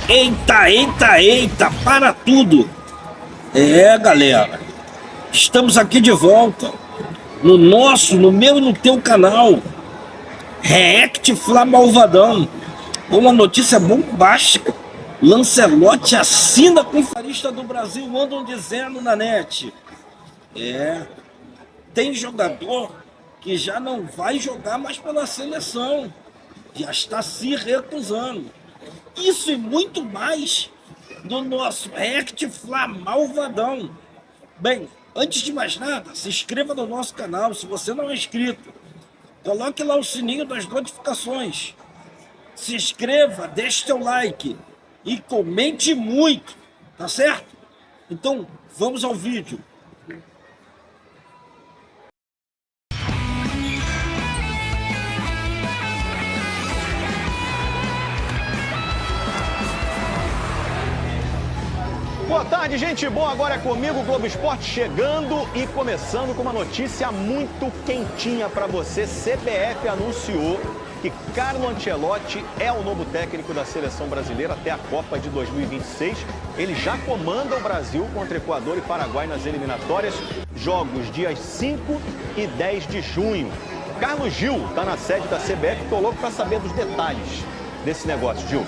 Eita, eita, eita, para tudo! É, galera, estamos aqui de volta no meu e no teu canal React Fla Malvadão. Uma notícia bombástica: Lancelotti assina com o farista do Brasil, andam dizendo na net. É, tem jogador que já não vai jogar mais pela seleção, já está se recusando. Isso e muito mais do nosso React Fla Malvadão. Bem, antes de mais nada, se inscreva no nosso canal se você não é inscrito. Coloque lá o sininho das notificações. Se inscreva, deixe seu like e comente muito, tá certo? Então, vamos ao vídeo. Boa tarde, gente boa. Agora é comigo, o Globo Esporte chegando e começando com uma notícia muito quentinha para você. CBF anunciou que Carlo Ancelotti é o novo técnico da seleção brasileira até a Copa de 2026. Ele já comanda o Brasil contra Equador e Paraguai nas eliminatórias. Jogos dias 5 e 10 de junho. Carlos Gil está na sede da CBF. Estou louco para saber dos detalhes desse negócio, Gil.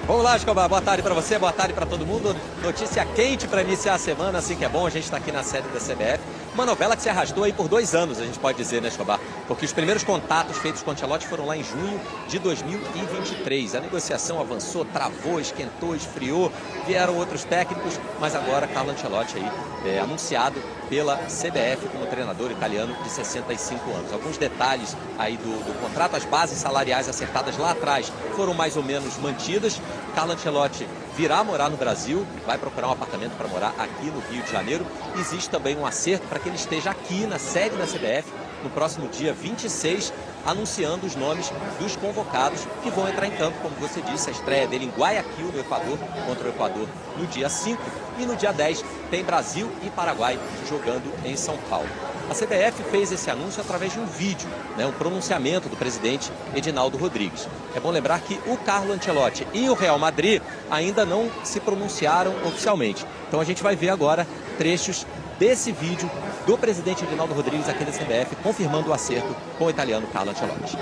Vamos lá, Escobar. Boa tarde para você, boa tarde para todo mundo. Notícia quente para iniciar a semana, assim que é bom. A gente está aqui na sede da CBF. Uma novela que se arrastou aí por 2 anos, a gente pode dizer, né, Escobar? Porque os primeiros contatos feitos com o Ancelotti foram lá em junho de 2023. A negociação avançou, travou, esquentou, esfriou. Vieram outros técnicos, mas agora Carlo Ancelotti aí anunciado pela CBF como treinador italiano de 65 anos. Alguns detalhes aí do contrato, as bases salariais acertadas lá atrás foram mais ou menos mantidas. Carlo Ancelotti virá morar no Brasil, vai procurar um apartamento para morar aqui no Rio de Janeiro. Existe também um acerto para que ele esteja aqui na sede da CBF no próximo dia 26, anunciando os nomes dos convocados que vão entrar em campo, como você disse, a estreia dele em Guayaquil, no Equador, contra o Equador no dia 5, e no dia 10 tem Brasil e Paraguai jogando em São Paulo. A CBF fez esse anúncio através de um vídeo, um pronunciamento do presidente Edinaldo Rodrigues. É bom lembrar que o Carlo Ancelotti e o Real Madrid ainda não se pronunciaram oficialmente. Então a gente vai ver agora trechos desse vídeo do presidente Edinaldo Rodrigues aqui da CBF, confirmando o acerto com o italiano Carlo Ancelotti.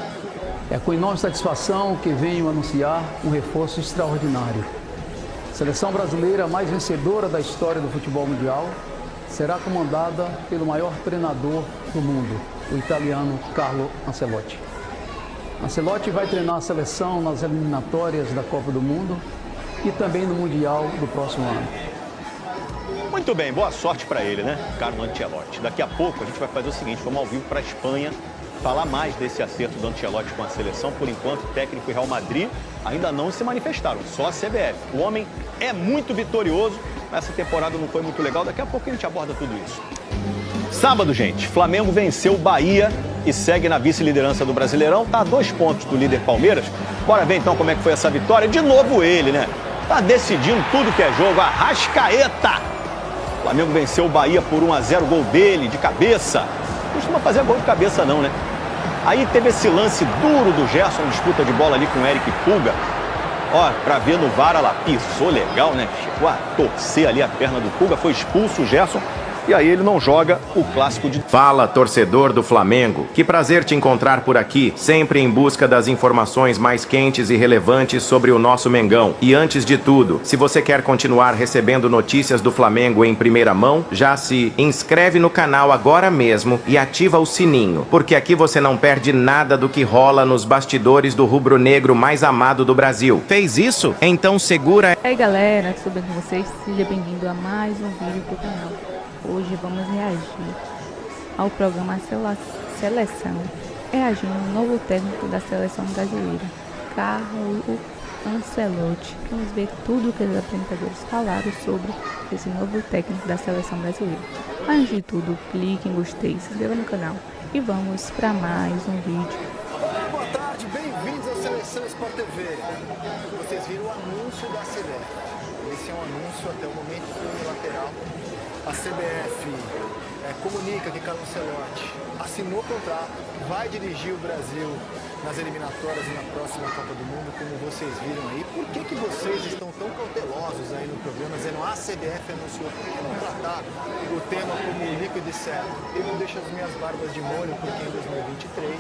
É com enorme satisfação que venho anunciar um reforço extraordinário. A seleção brasileira mais vencedora da história do futebol mundial será comandada pelo maior treinador do mundo, o italiano Carlo Ancelotti. Ancelotti vai treinar a seleção nas eliminatórias da Copa do Mundo e também no Mundial do próximo ano. Muito bem, boa sorte para ele, né? Carlo Ancelotti. Daqui a pouco a gente vai fazer o seguinte, vamos ao vivo para a Espanha, falar mais desse acerto do Ancelotti com a seleção. Por enquanto, o técnico e Real Madrid ainda não se manifestaram, só a CBF. O homem é muito vitorioso, essa temporada não foi muito legal, daqui a pouco a gente aborda tudo isso. Sábado, gente, Flamengo venceu o Bahia e segue na vice-liderança do Brasileirão, tá a 2 pontos do líder Palmeiras. Bora ver então como é que foi essa vitória. De novo ele, né? Tá decidindo tudo que é jogo, Arrascaeta! O Flamengo venceu o Bahia por 1-0, gol dele, de cabeça. Não costuma fazer gol de cabeça não, né? Aí teve esse lance duro do Gerson, disputa de bola ali com o Eric Pulga. Ó, pra ver no VAR, ela pisou legal, né? Chegou a torcer ali a perna do Pulga, foi expulso o Gerson. E aí ele não joga o clássico de... Fala, torcedor do Flamengo. Que prazer te encontrar por aqui, sempre em busca das informações mais quentes e relevantes sobre o nosso Mengão. E antes de tudo, se você quer continuar recebendo notícias do Flamengo em primeira mão, já se inscreve no canal agora mesmo e ativa o sininho, porque aqui você não perde nada do que rola nos bastidores do rubro-negro mais amado do Brasil. Fez isso? Então segura... E aí galera, tudo bem com vocês? Seja bem-vindo a mais um vídeo do canal. Hoje vamos reagir ao programa Seleção, reagindo ao novo técnico da seleção brasileira, Carlo Ancelotti. Vamos ver tudo o que os apresentadores falaram sobre esse novo técnico da seleção brasileira. Antes de tudo, clique em gostei, se inscreva no canal e vamos para mais um vídeo. Olá, boa tarde, bem-vindos à Seleção Nação Sport TV, vocês viram o anúncio da CBF. Esse é um anúncio até o momento unilateral. A CBF comunica que Carlo Ancelotti assinou o contrato, vai dirigir o Brasil nas eliminatórias e na próxima Copa do Mundo, como vocês viram aí. Por que vocês estão tão cautelosos aí no programa, dizendo a CBF anunciou? Por que não tratar o tema como líquido e certo? Eu deixo as minhas barbas de molho, porque em 2023,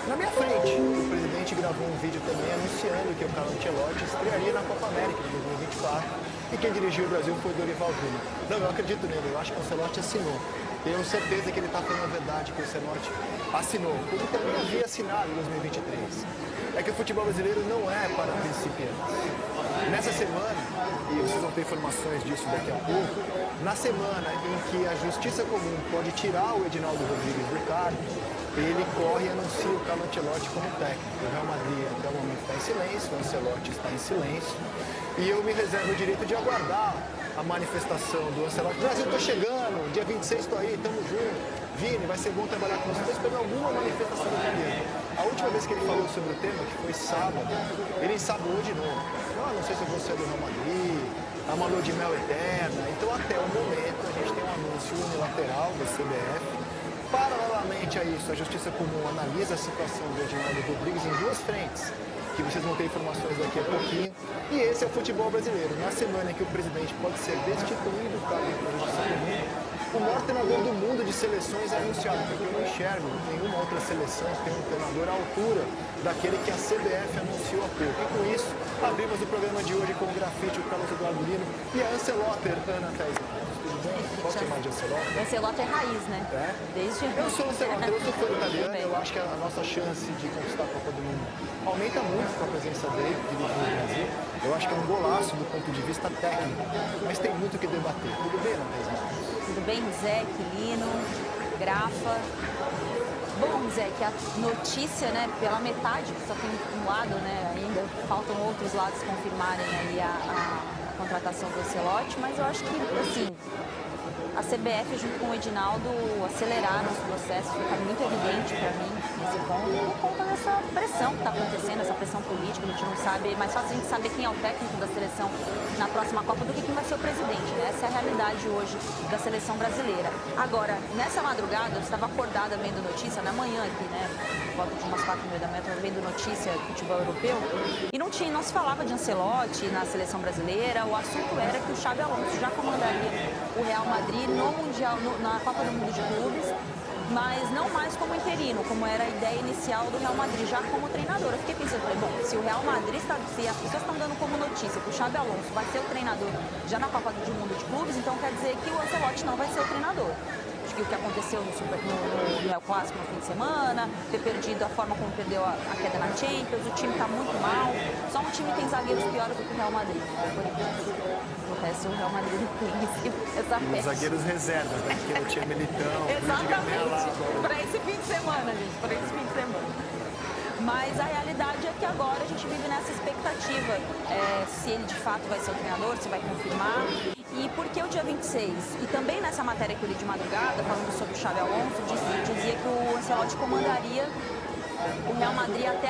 na minha frente, o presidente gravou um vídeo também anunciando que o Carlo Ancelotti estrearia na Copa América de 2024 e quem dirigiu o Brasil foi Dorival Júnior. Não, eu acredito nele, eu acho que o Ancelotti assinou. Tenho certeza que ele está falando a verdade, que o Ancelotti assinou, como também havia assinado em 2023. É que o futebol brasileiro não é para principiantes. Nessa semana, e vocês vão ter informações disso daqui a pouco, na semana em que a Justiça Comum pode tirar o Edinaldo Rodrigues do cargo, ele corre e anuncia o Carlo Ancelotti como técnico. O Real Madrid até o momento está em silêncio, o Ancelotti está em silêncio. E eu me reservo o direito de aguardar a manifestação do Ancelotti. Brasil, estou chegando, dia 26 estou aí, tamo junto. Vini, vai ser bom trabalhar com você. Estou esperando alguma manifestação do italiano. A última vez que ele falou sobre o tema, que foi sábado, ele ensabou de novo. Não sei se eu vou ser do Real Madrid, a uma lua de mel eterna. Então, até o momento, a gente tem um anúncio unilateral da CBF. Paralelamente a isso, a Justiça Comum analisa a situação do Edinaldo Rodrigues em duas frentes, que vocês vão ter informações daqui a pouquinho. E esse é o futebol brasileiro. Na semana em que o presidente pode ser destituído do cargo da Justiça Comum, o maior treinador do mundo de seleções é anunciado, porque eu não enxergo nenhuma outra seleção que tenha um treinador à altura daquele que a CBF anunciou há pouco. E com isso, abrimos o programa de hoje com o grafite, o Carlos Eduardo Lino e a Ancelotter, Ana Thaís. Tudo bem? Posso chamar de Ancelotter? Ancelotti é raiz, né? É? Desde... Eu sou Ancelotter, eu sou fã italiano, eu acho que a nossa chance de conquistar a Copa do Mundo aumenta muito com a presença dele, dirigindo o Brasil. Eu acho que é um golaço do ponto de vista técnico, mas tem muito o que debater. Tudo bem, Ana Thaís? Tudo bem, Zé, Quilino, Grafa. Bom, Zé, que a notícia, né, pela metade, que só tem um lado, né, ainda faltam outros lados confirmarem aí a contratação do Ancelotti, mas eu acho que, assim, a CBF junto com o Edinaldo aceleraram os processos, fica muito evidente para mim nesse ponto, por conta dessa pressão que está acontecendo, essa pressão política, a gente não sabe, é mais fácil a gente saber quem é o técnico da seleção na próxima Copa do que quem vai ser o presidente, né? Essa é a realidade hoje da seleção brasileira. Agora, nessa madrugada, eu estava acordada vendo notícia, na manhã aqui, né, por volta de umas 4h30 da manhã, eu estava vendo notícia do futebol europeu, e não se falava de Ancelotti na seleção brasileira, o assunto era que o Xabi Alonso já comandaria o Real Madrid no Mundial, na Copa do Mundo de Clubes, mas não mais como interino, como era a ideia inicial do Real Madrid, já como treinador. Eu fiquei pensando, falei, bom, se o Real Madrid se as pessoas estão dando como notícia que o Xabi Alonso vai ser o treinador já na Copa do Mundo de Clubes, então quer dizer que o Ancelotti não vai ser o treinador. Acho que o que aconteceu no El Clássico no fim de semana, ter perdido a forma como perdeu a queda na Champions, o time está muito mal, só um time tem zagueiros piores do que o Real Madrid, o resto o Real Madrid tem essa peça. Os zagueiros reservas, né? Porque não tinha Militão, exatamente, para esse fim de semana, gente, para esse fim de semana. Mas a realidade é que agora a gente vive nessa expectativa, se ele de fato vai ser o treinador, se vai confirmar. E por que o dia 26? E também nessa matéria que eu li de madrugada, falando sobre o Xabi Alonso, dizia que o Ancelotti comandaria o Real Madrid até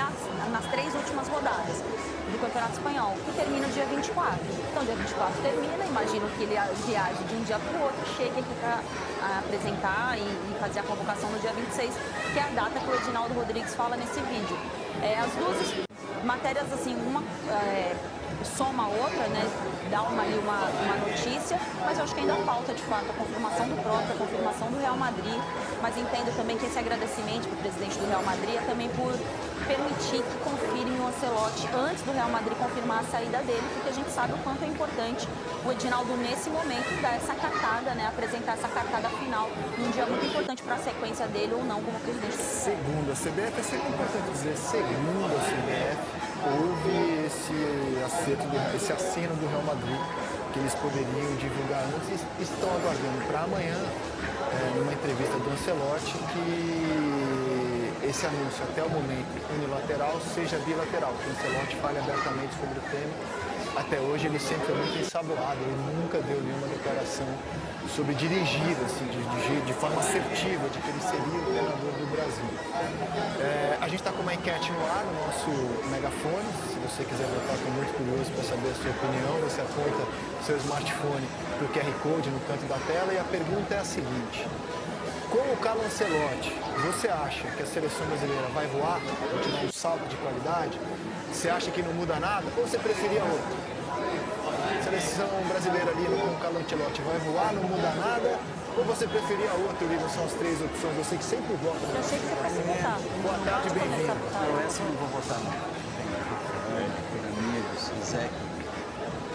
nas 3 últimas rodadas do Campeonato Espanhol, que termina no dia 24. Então, dia 24 termina, imagino que ele viaje de um dia para o outro, chegue aqui para apresentar e fazer a convocação no dia 26, que é a data que o Edinaldo Rodrigues fala nesse vídeo. As duas matérias, assim, uma soma a outra, né, dá uma notícia, mas eu acho que ainda falta, de fato, a confirmação do próprio, a confirmação do Real Madrid, mas entendo também que esse agradecimento para o presidente do Real Madrid é também por permitir que confirme o Ancelotti antes do Real Madrid confirmar a saída dele, porque a gente sabe o quanto é importante o Edinaldo, nesse momento, dar essa cartada, né, apresentar essa cartada final num dia muito importante para a sequência dele ou não como presidente. Segundo a CBF, é sempre importante dizer, segundo a CBF, houve esse aceno do Real Madrid, que eles poderiam divulgar antes, e estão aguardando para amanhã, numa entrevista do Ancelotti, que esse anúncio, até o momento unilateral, seja bilateral, que o Ancelotti fale abertamente sobre o tema até hoje ele sempre foi muito ensaboado, ele nunca deu nenhuma declaração sobre dirigir, assim, de forma assertiva, de que ele seria o treinador do Brasil. A gente está com uma enquete no ar, no nosso megafone. Se você quiser votar, estou muito curioso para saber a sua opinião. Você aponta seu smartphone para o QR Code no canto da tela e a pergunta é a seguinte: com o Carlo Ancelotti, você acha que a seleção brasileira vai voar, continuar um salto de qualidade? Você acha que não muda nada ou você preferia outro? A seleção brasileira ali com o Carlo Ancelotti vai voar, não muda nada? Ou você preferia outro, Lino? São as três opções. Você que sempre vota. Eu achei que você fosse votar. Boa tarde, bem-vindo. Não, essa eu não vou votar, não. Por amigos, Zé.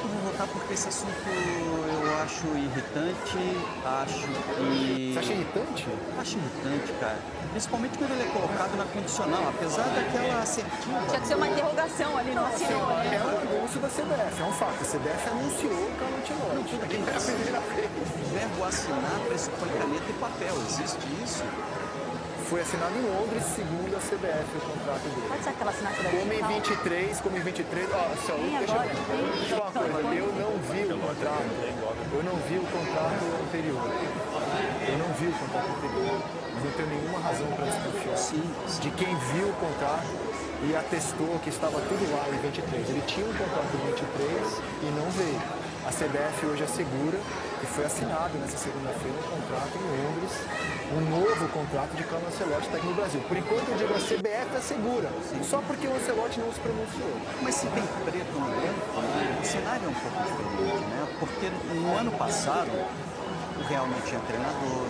Eu vou votar porque esse assunto eu acho irritante, acho que... Você acha irritante? Acho irritante, cara. Principalmente quando ele é colocado na condicional, apesar daquela assertiva. Tinha que ser uma interrogação ali, não assinou, né? É um anúncio da CBF, é um fato. A CBF anunciou o Carlo Ancelotti. Aqui é a primeira vez. O verbo assinar pressupõe caneta e papel. Existe isso? Foi assinado em Londres, segundo a CBF, o contrato dele. Pode ser aquela assinatura Como em digital? 23, ó, só, deixa eu falar uma coisa, eu não vi o contrato, eu não vi o contrato anterior. Eu não vi o contrato anterior. Não tenho nenhuma razão para desconfiar de quem viu o contrato e atestou que estava tudo lá em 23. Ele tinha um contrato em 23 e não veio. A CBF hoje assegura que foi assinado nessa segunda-feira um contrato em Londres, um novo contrato de Carlo Ancelotti está aqui no Brasil. Por enquanto eu digo a CBF assegura, só porque o Ancelotti não se pronunciou. Mas se tem preto no branco, o cenário é um pouco diferente, né? Porque no ano passado o Real não tinha treinador,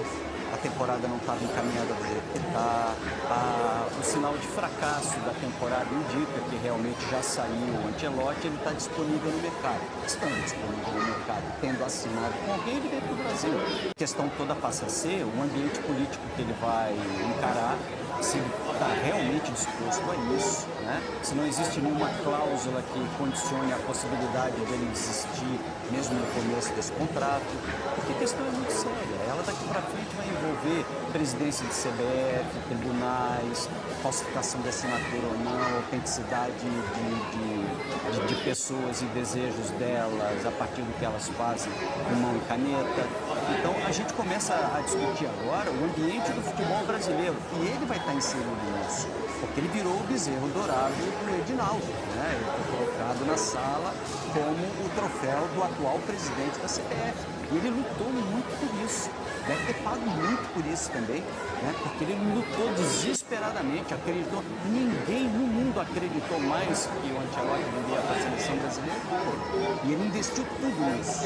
a temporada não estava encaminhada do jeito que está, o sinal de fracasso da temporada indica que realmente já saiu o Ancelotti, ele está disponível no mercado. Estando disponível no mercado, tendo assinado com alguém, ele vem para o Brasil. A questão toda passa a ser o ambiente político que ele vai encarar, se ele está realmente disposto a isso, né? Se não existe nenhuma cláusula que condicione a possibilidade de ele desistir mesmo no começo desse contrato, porque a questão é muito séria. Ela daqui para frente vai envolver presidência de CBF, tribunais, falsificação de assinatura ou não, autenticidade de pessoas e desejos delas a partir do que elas fazem com mão e caneta. Então a gente começa a discutir agora o ambiente do futebol brasileiro e ele vai estar inserido nisso, porque ele virou o bezerro dourado do Edinaldo, né? Ele foi colocado na sala como o troféu do atual presidente da CBF e ele lutou muito por isso. Deve ter pago muito por isso também, né? Porque ele lutou desesperadamente, acreditou. Ninguém no mundo acreditou mais que o Ancelotti viria para a seleção brasileira. E ele investiu tudo nisso.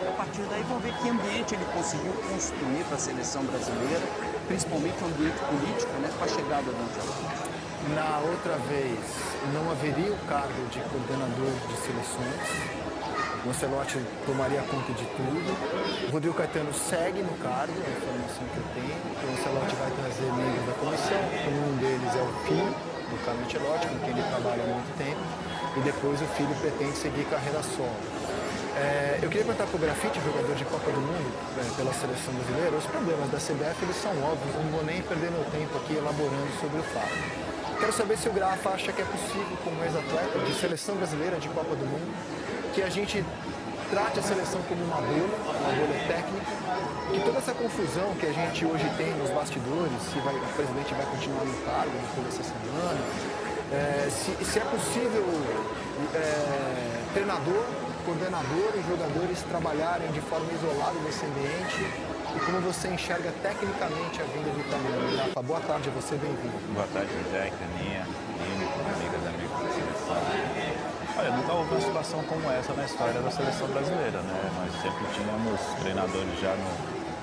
A partir daí vamos ver que ambiente ele conseguiu construir para a seleção brasileira, principalmente o ambiente político, né? Com a chegada do Ancelotti. Na outra vez, não haveria o cargo de coordenador de seleções. O Ancelotti tomaria conta de tudo. O Rodrigo Caetano segue no cargo, é a informação que eu tenho. O Ancelotti vai trazer membros da comissão. Um deles é o filho do Carlo Ancelotti, com quem ele trabalha há muito tempo. E depois o filho pretende seguir carreira solo. Eu queria perguntar para o Grafite, jogador de Copa do Mundo pela seleção brasileira, os problemas da CBF eles são óbvios, não vou nem perder meu tempo aqui elaborando sobre o fato. Quero saber se o Grafa acha que é possível, como ex-atleta de seleção brasileira de Copa do Mundo, que a gente trate a seleção como uma bolha técnica, que toda essa confusão que a gente hoje tem nos bastidores, se o presidente vai continuar no cargo depois dessa semana, se é possível treinador, coordenador e jogadores trabalharem de forma isolada nesse ambiente e como você enxerga tecnicamente a vinda do italiano. Rafa, boa tarde a você, bem-vindo. Boa tarde, José, Caninha, Lino, amigas e amigos da seleção. Olha, nunca houve uma situação como essa na história da seleção brasileira, né? Nós sempre tínhamos treinadores já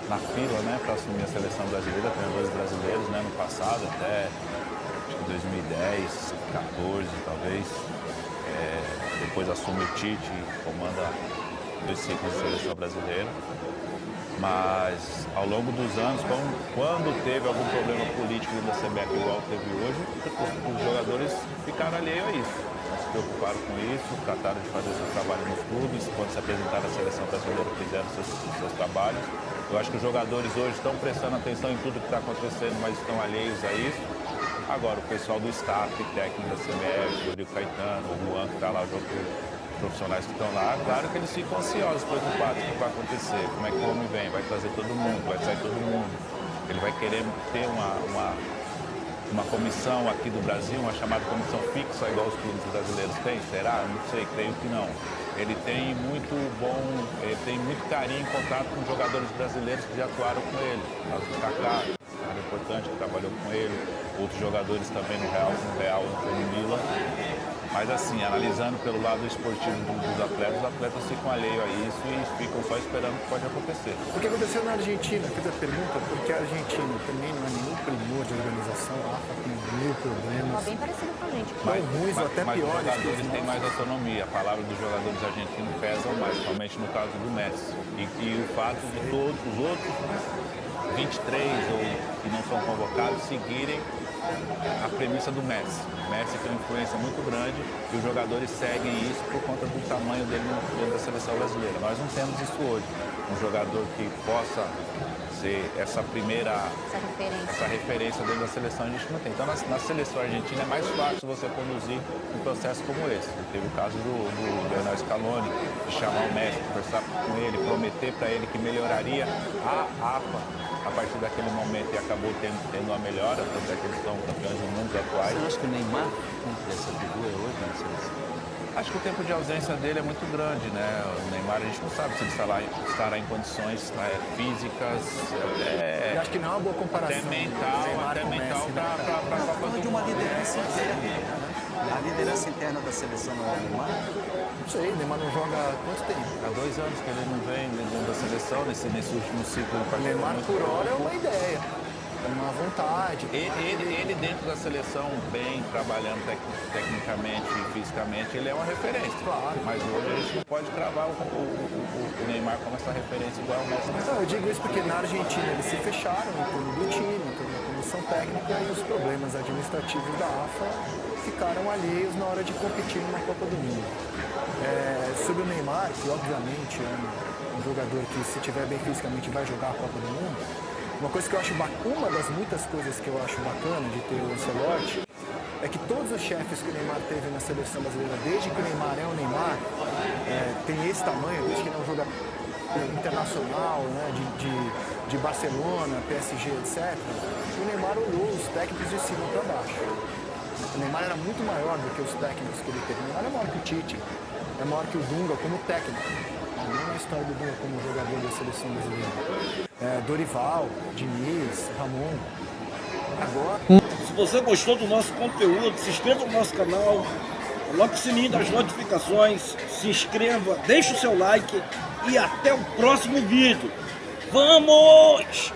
na fila, né, para assumir a seleção brasileira, treinadores brasileiros, né, no passado, até acho que 2010, 14 talvez. Depois assume o Tite, comanda 2 ciclos de seleção brasileira. Mas ao longo dos anos, quando teve algum problema político da CBF igual teve hoje, os jogadores ficaram alheios a isso. Não se preocuparam com isso, trataram de fazer seu trabalho nos clubes, quando se apresentaram à seleção brasileira fizeram seus trabalhos. Eu acho que os jogadores hoje estão prestando atenção em tudo que está acontecendo, mas estão alheios a isso. Agora, o pessoal do staff técnico da CBF, o Rodrigo Caetano, o Juan, que está lá profissionais que estão lá, claro que eles ficam ansiosos, preocupados, o que vai acontecer, como é que o homem vem, vai trazer todo mundo, vai sair todo mundo. Ele vai querer ter uma comissão aqui do Brasil, uma chamada comissão fixa, igual os clubes brasileiros têm? Será? Não sei, creio que não. Ele tem muito carinho em contato com jogadores brasileiros que já atuaram com ele. O Kaká, um cara importante que trabalhou com ele, outros jogadores também no Real, no Milan. Mas assim, analisando pelo lado esportivo dos atletas, os atletas ficam alheios a isso e ficam só esperando o que pode acontecer. O que aconteceu na Argentina, fiz a pergunta, porque a Argentina também não é nenhum primor de organização, a AFA tem mil problemas. Tá bem parecido com a gente. Tão ruins ou até mas piores. Os jogadores têm mais autonomia, a palavra dos jogadores argentinos pesa mais, principalmente no caso do Messi. E o fato de todos os outros 23 ou que não são convocados seguirem a premissa do Messi. O Messi tem uma influência muito grande e os jogadores seguem isso por conta do tamanho dele dentro da seleção brasileira. Nós não temos isso hoje. Um jogador que possa ser essa referência dentro da seleção a gente não tem. Então na seleção argentina é mais fácil você conduzir um processo como esse. Teve o caso do Lionel Scaloni, de chamar o Messi, conversar com ele, prometer para ele que melhoraria a AFA a partir daquele momento e acabou tendo uma melhora, tanto é que eles são campeões do mundo atuais. Você acha que o Neymar cumpre essa figura hoje na seleção? Acho que o tempo de ausência dele é muito grande, né? O Neymar, a gente não sabe se ele estará em condições físicas, Eu acho que não é uma boa comparação. até mental para a Copa do Mundo. De uma liderança interna, né? A liderança interna da seleção não é o Neymar? Não sei, o Neymar não joga há quanto tempo? Há 2 anos que ele não vem dentro da seleção, nesse último ciclo. O Neymar por hora é uma ideia, é uma vontade. Ele dentro da seleção, bem, trabalhando tecnicamente e fisicamente, ele é uma referência. Claro. Mas hoje a gente não pode cravar o Neymar como essa referência igual ao Messi. Não, eu digo isso porque na Argentina eles se fecharam em torno do time, em torno da comissão técnica e os problemas administrativos da AFA ficaram alheios na hora de competir numa Copa do Mundo. Sobre o Neymar, que obviamente é um jogador que se estiver bem fisicamente vai jogar a Copa do Mundo, uma das muitas coisas que eu acho bacana de ter o Ancelotti é que todos os chefes que o Neymar teve na seleção brasileira, desde que o Neymar é o Neymar, tem esse tamanho, desde que ele é um jogador internacional, né, de Barcelona, PSG, etc., o Neymar olhou os técnicos de cima para baixo. O Neymar era muito maior do que os técnicos que ele teve. O Neymar é maior que o Tite, é maior que o Dunga como técnico. Não é a história do Dunga como jogador da seleção brasileira. Dorival, Diniz, Ramon. Agora... Se você gostou do nosso conteúdo, se inscreva no nosso canal, coloque o sininho das notificações, se inscreva, deixe o seu like e até o próximo vídeo. Vamos!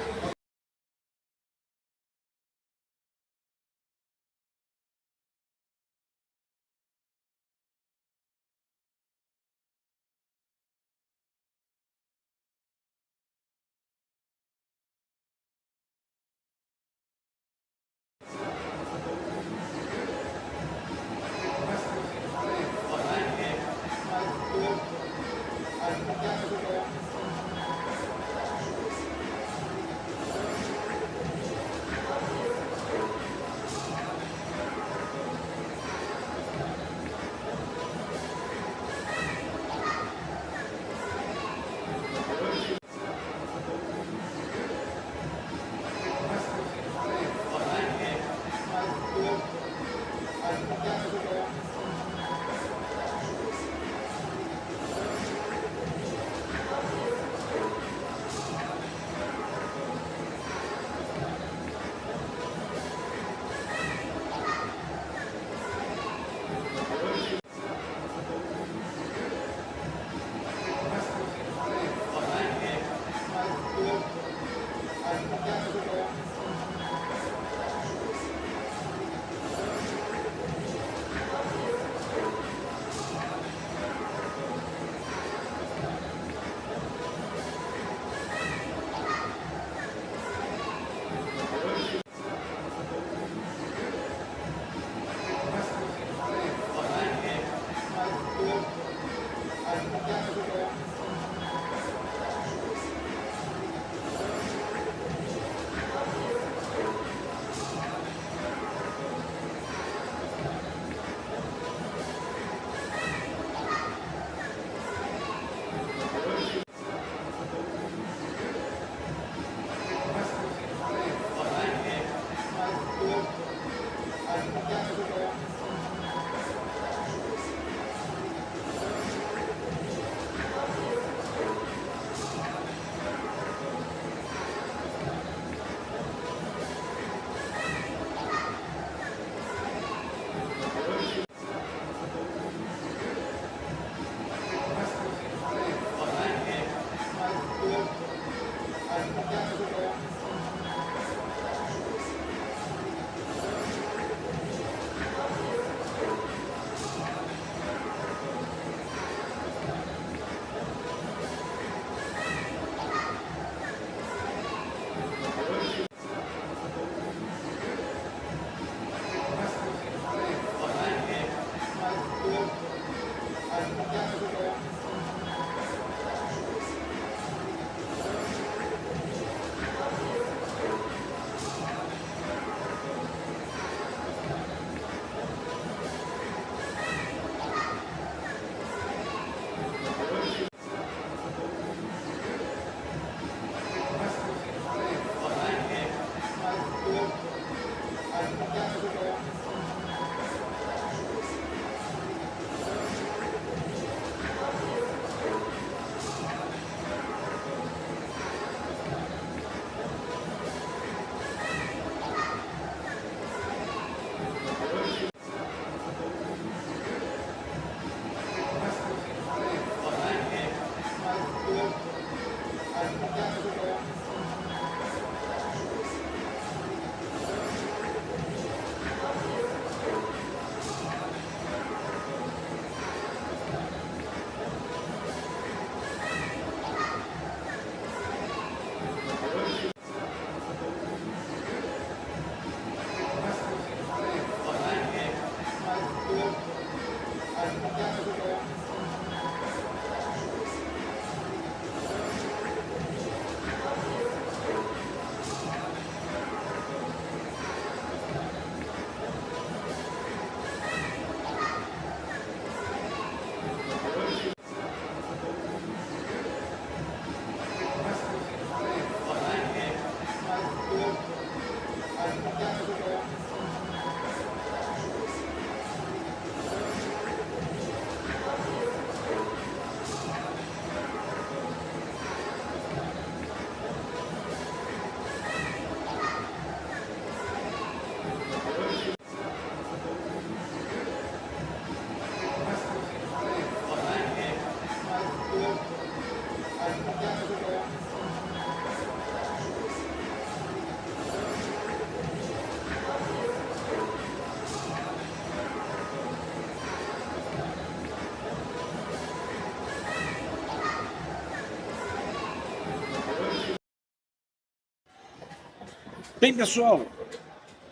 Bem, pessoal,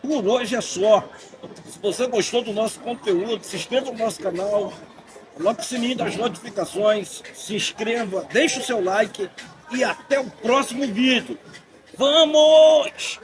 por hoje é só. Se você gostou do nosso conteúdo, se inscreva no nosso canal, coloque o sininho das notificações, se inscreva, deixe o seu like e até o próximo vídeo. Vamos!